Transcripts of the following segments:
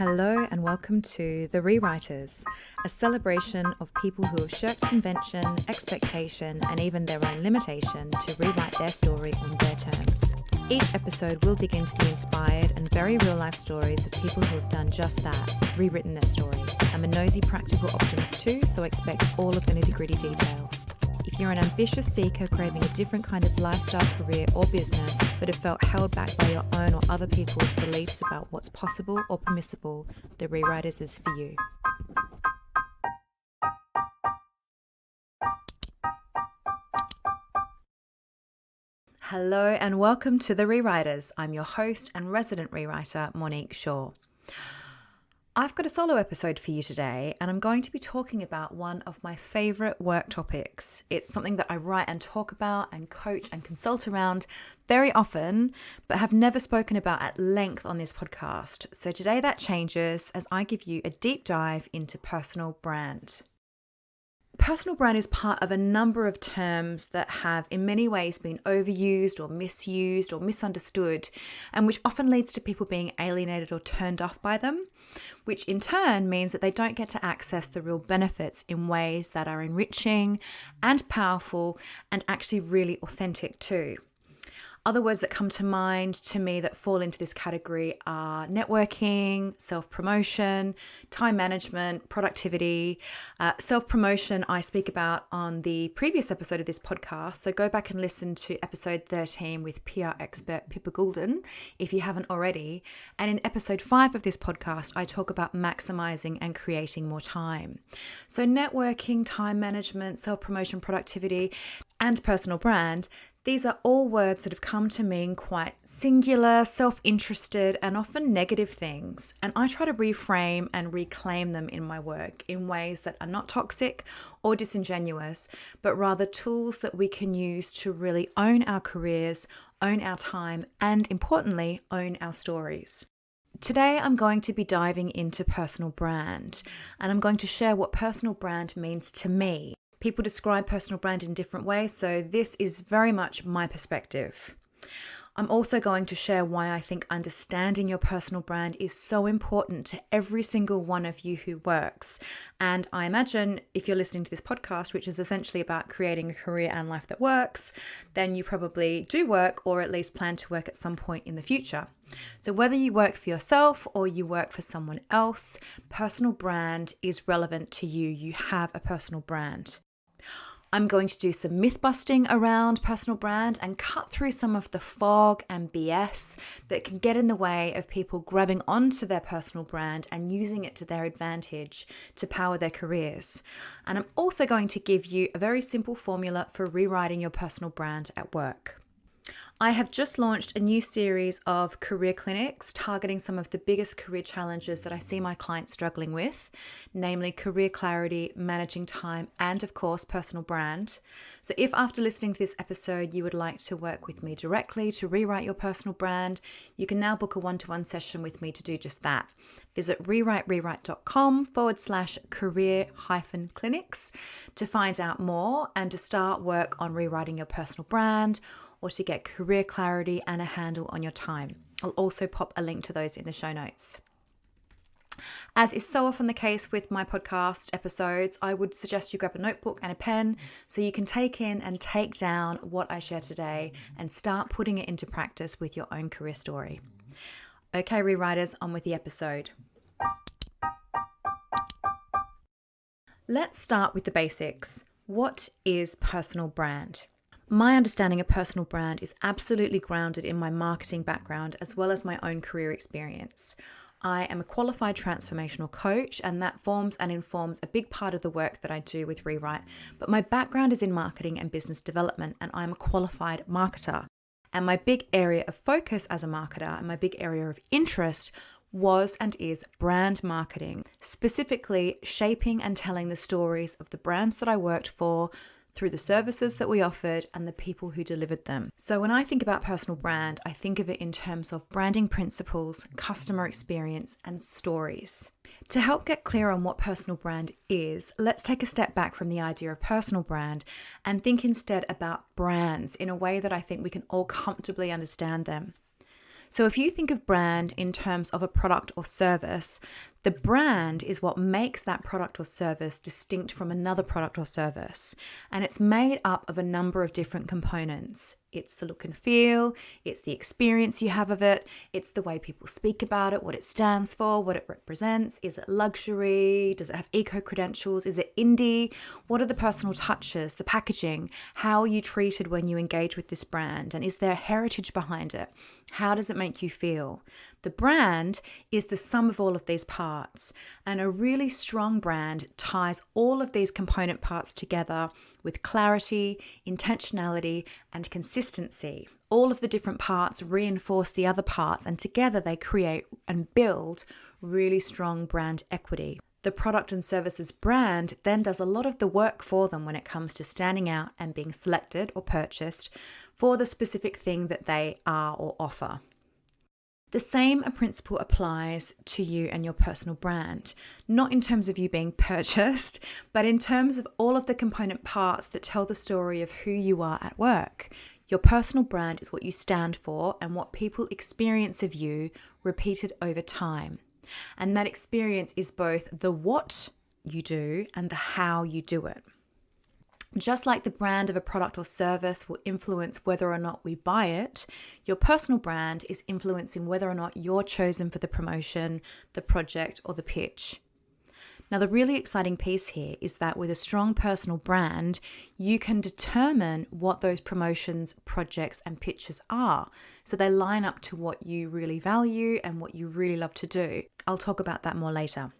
Hello and welcome to The Rewriters, a celebration of people who have shirked convention, expectation, and even their own limitation to rewrite their story on their terms. Each episode will dig into the inspired and very real-life stories of people who have done just that, rewritten their story. I'm a nosy practical optimist too, so expect all of the nitty-gritty details. If you're an ambitious seeker craving a different kind of lifestyle, career or business, but have felt held back by your own or other people's beliefs about what's possible or permissible, The Rewriters is for you. Hello and welcome to The Rewriters. I'm your host and resident rewriter, Monique Shaw. I've got a solo episode for you today, and I'm going to be talking about one of my favorite work topics. It's something that I write and talk about and coach and consult around very often, but have never spoken about at length on this podcast. So today that changes as I give you a deep dive into personal brand. Personal brand is part of a number of terms that have in many ways been overused or misused or misunderstood, and which often leads to people being alienated or turned off by them, which in turn means that they don't get to access the real benefits in ways that are enriching and powerful and actually really authentic too. Other words that come to mind to me that fall into this category are networking, self-promotion, time management, productivity. Self-promotion I speak about on the previous episode of this podcast, so go back and listen to episode 13 with PR expert Pippa GouldenThe if you haven't already. And in episode 5 of this podcast, I talk about maximizing and creating more time. So networking, time management, self-promotion, productivity, and personal brand, these are all words that have come to mean quite singular, self-interested, and often negative things. And I try to reframe and reclaim them in my work in ways that are not toxic or disingenuous, but rather tools that we can use to really own our careers, own our time, and importantly, own our stories. Today, I'm going to be diving into personal brand, and I'm going to share what personal brand means to me. People describe personal brand in different ways, so this is very much my perspective. I'm also going to share why I think understanding your personal brand is so important to every single one of you who works. And I imagine if you're listening to this podcast, which is essentially about creating a career and life that works, then you probably do work or at least plan to work at some point in the future. So whether you work for yourself or you work for someone else, personal brand is relevant to you. You have a personal brand. I'm going to do some myth busting around personal brand and cut through some of the fog and BS that can get in the way of people grabbing onto their personal brand and using it to their advantage to power their careers. And I'm also going to give you a very simple formula for rewriting your personal brand at work. I have just launched a new series of career clinics targeting some of the biggest career challenges that I see my clients struggling with, namely career clarity, managing time, and of course, personal brand. So if after listening to this episode, you would like to work with me directly to rewrite your personal brand, you can now book a one-to-one session with me to do just that. Visit rewriterewrite.com/career-clinics to find out more and to start work on rewriting your personal brand, or to get career clarity and a handle on your time. I'll also pop a link to those in the show notes. As is so often the case with my podcast episodes, I would suggest you grab a notebook and a pen so you can take in and take down what I share today and start putting it into practice with your own career story. Okay, rewriters, on with the episode. Let's start with the basics. What is personal brand? My understanding of personal brand is absolutely grounded in my marketing background as well as my own career experience. I am a qualified transformational coach, and that forms and informs a big part of the work that I do with Rewrite. But my background is in marketing and business development, and I'm a qualified marketer. And my big area of focus as a marketer and my big area of interest was and is brand marketing, specifically shaping and telling the stories of the brands that I worked for, through the services that we offered and the people who delivered them. So when I think about personal brand, I think of it in terms of branding principles, customer experience, and stories. To help get clear on what personal brand is, let's take a step back from the idea of personal brand and think instead about brands in a way that I think we can all comfortably understand them. So if you think of brand in terms of a product or service, the brand is what makes that product or service distinct from another product or service. And it's made up of a number of different components. It's the look and feel, it's the experience you have of it, it's the way people speak about it, what it stands for, what it represents. Is it luxury? Does it have eco-credentials? Is it indie? What are the personal touches, the packaging? How are you treated when you engage with this brand? And is there heritage behind it? How does it make you feel? The brand is the sum of all of these parts, and a really strong brand ties all of these component parts together with clarity, intentionality, and consistency. All of the different parts reinforce the other parts, and together they create and build really strong brand equity. The product and services brand then does a lot of the work for them when it comes to standing out and being selected or purchased for the specific thing that they are or offer. The same principle applies to you and your personal brand, not in terms of you being purchased, but in terms of all of the component parts that tell the story of who you are at work. Your personal brand is what you stand for and what people experience of you repeated over time. And that experience is both the what you do and the how you do it. Just like the brand of a product or service will influence whether or not we buy it, your personal brand is influencing whether or not you're chosen for the promotion, the project, or the pitch. Now, the really exciting piece here is that with a strong personal brand, you can determine what those promotions, projects, and pitches are. So they line up to what you really value and what you really love to do. I'll talk about that more later.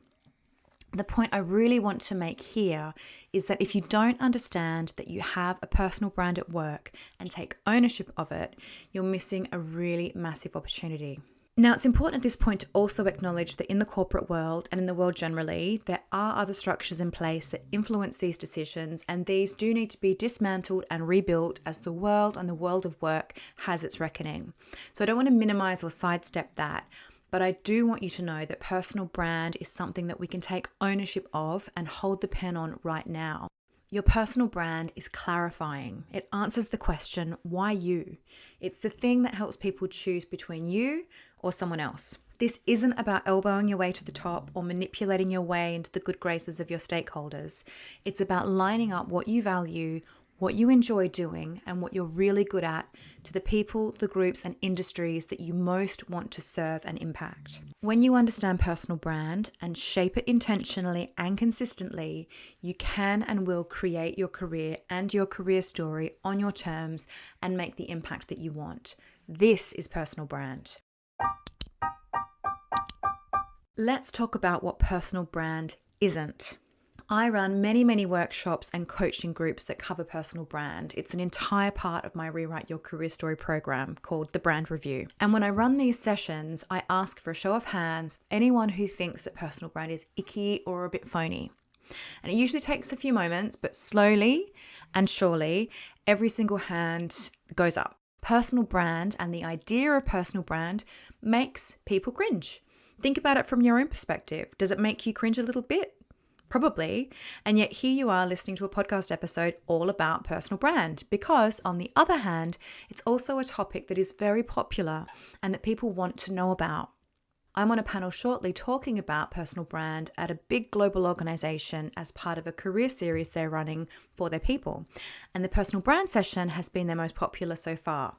The point I really want to make here is that if you don't understand that you have a personal brand at work and take ownership of it, you're missing a really massive opportunity. Now, it's important at this point to also acknowledge that in the corporate world and in the world generally, there are other structures in place that influence these decisions, and these do need to be dismantled and rebuilt as the world and the world of work has its reckoning. So I don't want to minimize or sidestep that. But I do want you to know that personal brand is something that we can take ownership of and hold the pen on right now. Your personal brand is clarifying. It answers the question, why you? It's the thing that helps people choose between you or someone else. This isn't about elbowing your way to the top or manipulating your way into the good graces of your stakeholders. It's about lining up what you value, what you enjoy doing, and what you're really good at to the people, the groups, and industries that you most want to serve and impact. When you understand personal brand and shape it intentionally and consistently, you can and will create your career and your career story on your terms and make the impact that you want. This is personal brand. Let's talk about what personal brand isn't. I run many workshops and coaching groups that cover personal brand. It's an entire part of my Rewrite Your Career Story program called the Brand Review. And when I run these sessions, I ask for a show of hands, anyone who thinks that personal brand is icky or a bit phony. And it usually takes a few moments, but slowly and surely, every single hand goes up. Personal brand and the idea of personal brand makes people cringe. Think about it from your own perspective. Does it make you cringe a little bit? Probably. And yet here you are listening to a podcast episode all about personal brand, because on the other hand, it's also a topic that is very popular and that people want to know about. I'm on a panel shortly talking about personal brand at a big global organization as part of a career series they're running for their people. And the personal brand session has been their most popular so far.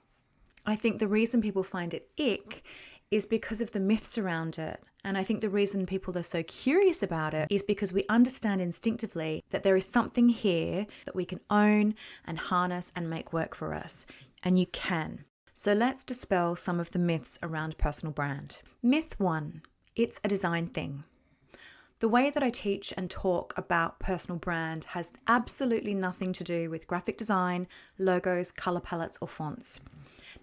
I think the reason people find it ick is because of the myths around it. And I think the reason people are so curious about it is because we understand instinctively that there is something here that we can own and harness and make work for us. And you can. So let's dispel some of the myths around personal brand. Myth 1, it's a design thing. The way that I teach and talk about personal brand has absolutely nothing to do with graphic design, logos, color palettes, or fonts.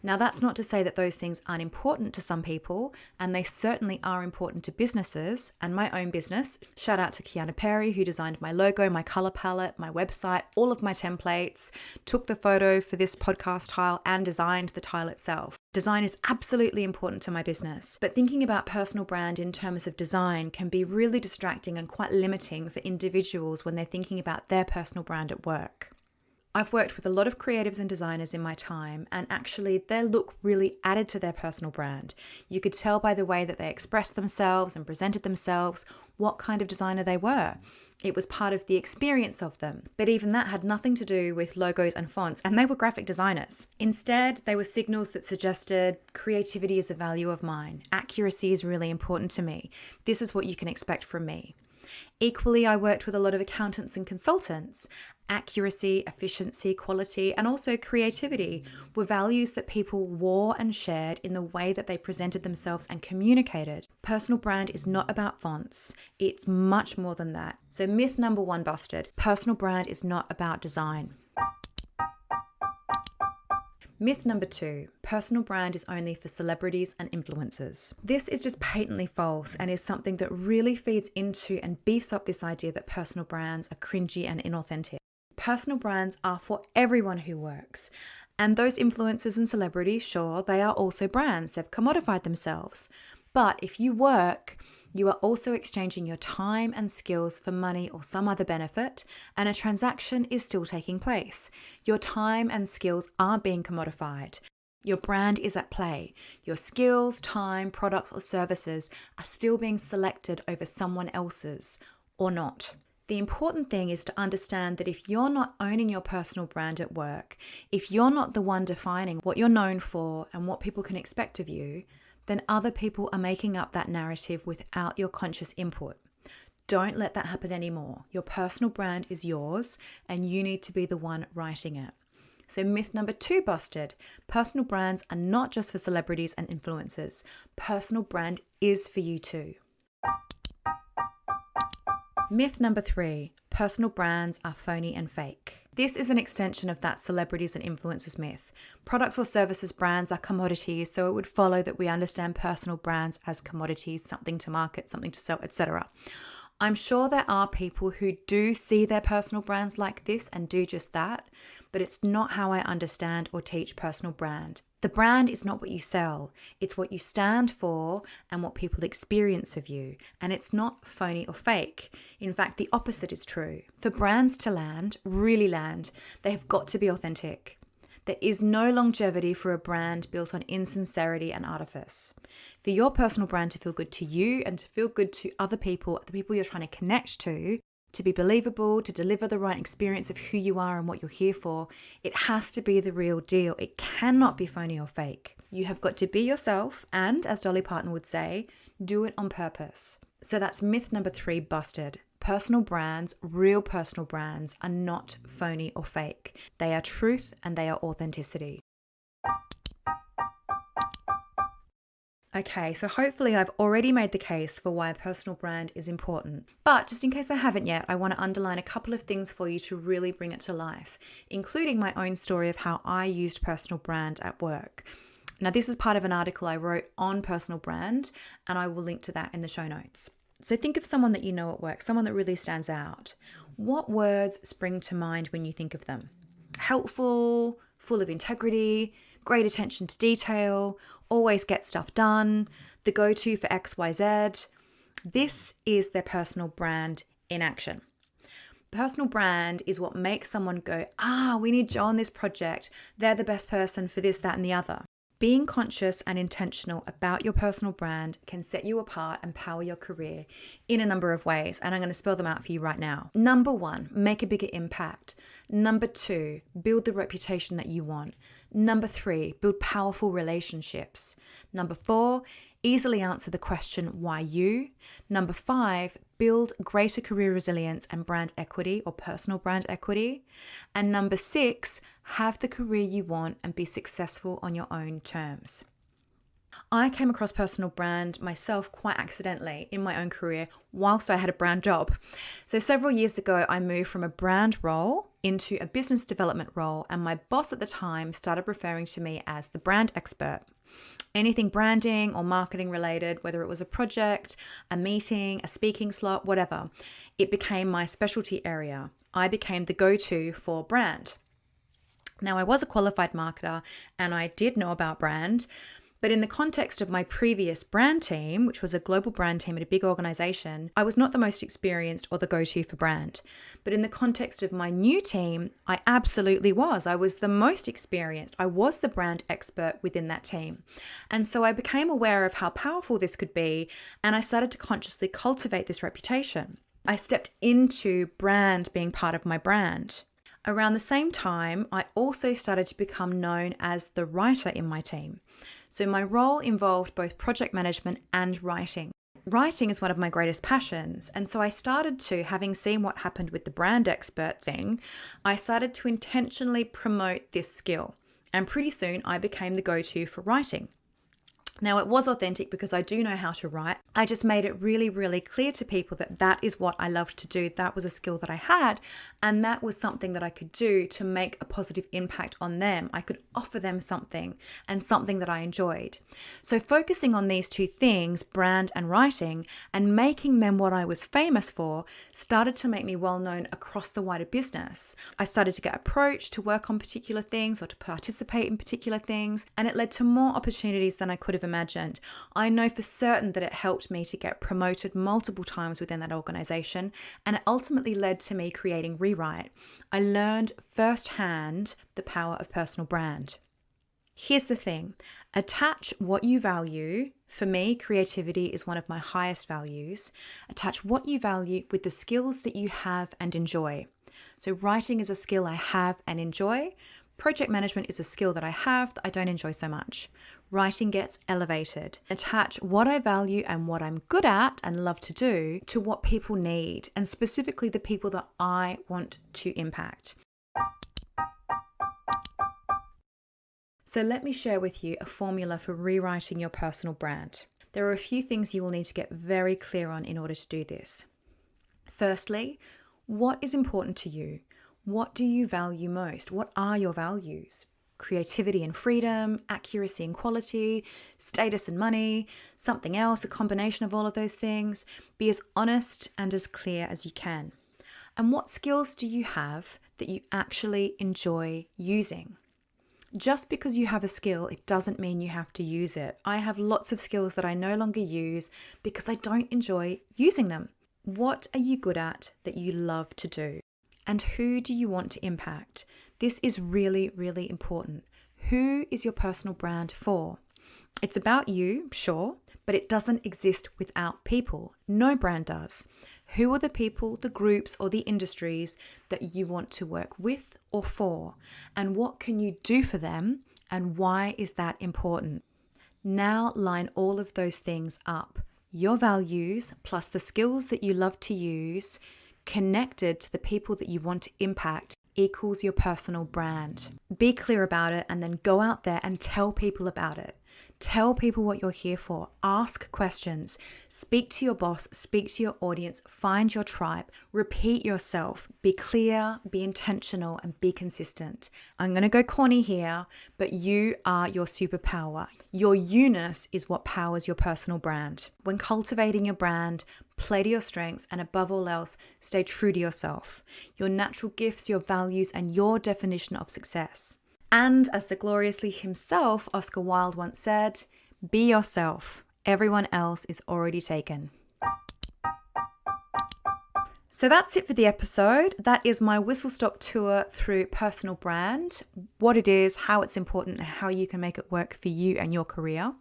Now, that's not to say that those things aren't important to some people, and they certainly are important to businesses and my own business. Shout out to Kiana Perry, who designed my logo, my color palette, my website, all of my templates, took the photo for this podcast tile and designed the tile itself. Design is absolutely important to my business, but thinking about personal brand in terms of design can be really distracting and quite limiting for individuals when they're thinking about their personal brand at work. I've worked with a lot of creatives and designers in my time, and actually their look really added to their personal brand. You could tell by the way that they expressed themselves and presented themselves what kind of designer they were. It was part of the experience of them. But even that had nothing to do with logos and fonts, and they were graphic designers. Instead, they were signals that suggested creativity is a value of mine. Accuracy is really important to me. This is what you can expect from me. Equally, I worked with a lot of accountants and consultants. Accuracy, efficiency, quality, and also creativity were values that people wore and shared in the way that they presented themselves and communicated. Personal brand is not about fonts. It's much more than that. So myth number 1 busted. Personal brand is not about design. Myth number 2, personal brand is only for celebrities and influencers. This is just patently false and is something that really feeds into and beefs up this idea that personal brands are cringy and inauthentic. Personal brands are for everyone who works. And those influencers and celebrities, sure, they are also brands. They've commodified themselves. But if you work, you are also exchanging your time and skills for money or some other benefit, and a transaction is still taking place. Your time and skills are being commodified. Your brand is at play. Your skills, time, products, or services are still being selected over someone else's, or not. The important thing is to understand that if you're not owning your personal brand at work, if you're not the one defining what you're known for and what people can expect of you, then other people are making up that narrative without your conscious input. Don't let that happen anymore. Your personal brand is yours and you need to be the one writing it. So myth number 2 busted. Personal brands are not just for celebrities and influencers. Personal brand is for you too. Myth number 3. Personal brands are phony and fake. This is an extension of that celebrities and influencers myth. Products or services brands are commodities, so it would follow that we understand personal brands as commodities, something to market, something to sell, etc. I'm sure there are people who do see their personal brands like this and do just that, but it's not how I understand or teach personal brand. The brand is not what you sell. It's what you stand for and what people experience of you. And it's not phony or fake. In fact, the opposite is true. For brands to land, really land, they have got to be authentic. There is no longevity for a brand built on insincerity and artifice. For your personal brand to feel good to you and to feel good to other people, the people you're trying to connect to be believable, to deliver the right experience of who you are and what you're here for, it has to be the real deal. It cannot be phony or fake. You have got to be yourself and, as Dolly Parton would say, do it on purpose. So that's myth number 3 busted. Personal brands, real personal brands, are not phony or fake. They are truth and they are authenticity. Okay, so hopefully I've already made the case for why a personal brand is important. But just in case I haven't yet, I want to underline a couple of things for you to really bring it to life, including my own story of how I used personal brand at work. Now, this is part of an article I wrote on personal brand, and I will link to that in the show notes. So think of someone that you know at work, someone that really stands out. What words spring to mind when you think of them? Helpful, full of integrity, great attention to detail, always get stuff done, the go-to for XYZ. This is their personal brand in action. Personal brand is what makes someone go, we need Joe on this project. They're the best person for this, that, and the other. Being conscious and intentional about your personal brand can set you apart and power your career in a number of ways, and I'm going to spell them out for you right now. Number 1, make a bigger impact. Number 2, build the reputation that you want. Number 3, build powerful relationships. Number 4, easily answer the question, why you? Number 5, build greater career resilience and brand equity or personal brand equity. And number 6, have the career you want and be successful on your own terms. I came across personal brand myself quite accidentally in my own career whilst I had a brand job. So several years ago, I moved from a brand role into a business development role, and my boss at the time started referring to me as the brand expert. Anything branding or marketing related, whether it was a project, a meeting, a speaking slot, whatever, it became my specialty area. I became the go-to for brand. Now, I was a qualified marketer and I did know about brand, But in the context of my previous brand team, which was a global brand team at a big organization, I was not the most experienced or the go-to for brand. But in the context of my new team, I absolutely was. I was the most experienced. I was the brand expert within that team. And so I became aware of how powerful this could be, and I started to consciously cultivate this reputation. I stepped into brand being part of my brand. Around the same time, I also started to become known as the writer in my team. So my role involved both project management and writing. Writing is one of my greatest passions. And so I started to, having seen what happened with the brand expert thing, I started to intentionally promote this skill. And pretty soon I became the go-to for writing. Now, it was authentic because I do know how to write. I just made it really, really clear to people that that is what I loved to do. That was a skill that I had, and that was something that I could do to make a positive impact on them. I could offer them something, and something that I enjoyed. So focusing on these two things, brand and writing, and making them what I was famous for, started to make me well known across the wider business. I started to get approached to work on particular things or to participate in particular things, and it led to more opportunities than I could have imagined. I know for certain that it helped me to get promoted multiple times within that organization, and it ultimately led to me creating Rewrite. I learned firsthand the power of personal brand. Here's the thing, attach what you value. For me, creativity is one of my highest values. Attach what you value with the skills that you have and enjoy. So writing is a skill I have and enjoy. Project management is a skill that I have that I don't enjoy so much. Writing gets elevated. Attach what I value and what I'm good at and love to do to what people need, and specifically the people that I want to impact. So let me share with you a formula for rewriting your personal brand. There are a few things you will need to get very clear on in order to do this. Firstly, what is important to you? What do you value most? What are your values? Creativity and freedom, accuracy and quality, status and money, something else, a combination of all of those things. Be as honest and as clear as you can. And what skills do you have that you actually enjoy using? Just because you have a skill, it doesn't mean you have to use it. I have lots of skills that I no longer use because I don't enjoy using them. What are you good at that you love to do? And who do you want to impact? This is really, really important. Who is your personal brand for? It's about you, sure, but it doesn't exist without people. No brand does. Who are the people, the groups, or the industries that you want to work with or for? And what can you do for them? And why is that important? Now line all of those things up. Your values plus the skills that you love to use connected to the people that you want to impact equals your personal brand. Be clear about it and then go out there and tell people about it. Tell people what you're here for. Ask questions. Speak to your boss. Speak to your audience. Find your tribe. Repeat yourself. Be clear, be intentional, and be consistent. I'm going to go corny here, but you are your superpower. Your you-ness is what powers your personal brand. When cultivating your brand, play to your strengths, and above all else, stay true to yourself, your natural gifts, your values, and your definition of success. And as the gloriously himself, Oscar Wilde, once said, be yourself. Everyone else is already taken. So that's it for the episode. That is my whistle-stop tour through personal brand, what it is, how it's important, and how you can make it work for you and your career.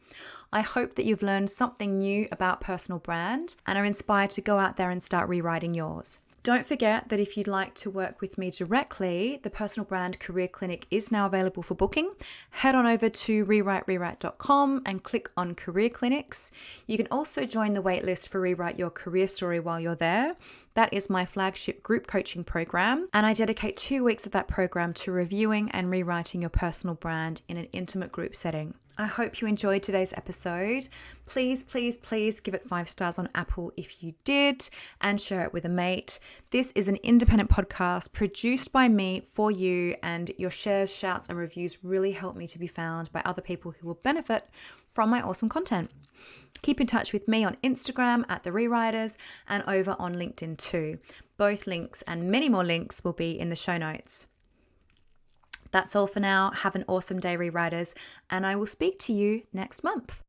I hope that you've learned something new about personal brand and are inspired to go out there and start rewriting yours. Don't forget that if you'd like to work with me directly, the Personal Brand Career Clinic is now available for booking. Head on over to rewriterewrite.com and click on Career Clinics. You can also join the waitlist for Rewrite Your Career Story while you're there. That is my flagship group coaching program, and I dedicate 2 weeks of that program to reviewing and rewriting your personal brand in an intimate group setting. I hope you enjoyed today's episode. Please, please, please give it 5 stars on Apple if you did, and share it with a mate. This is an independent podcast produced by me for you, and your shares, shouts, and reviews really help me to be found by other people who will benefit from my awesome content. Keep in touch with me on Instagram at The Rewriters and over on LinkedIn too. Both links and many more links will be in the show notes. That's all for now. Have an awesome day, rewriters, and I will speak to you next month.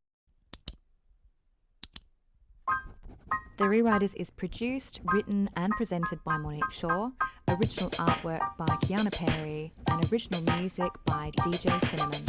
The Rewriters is produced, written and presented by Monique Shaw, original artwork by Kiana Perry, and original music by DJ Cinnamon.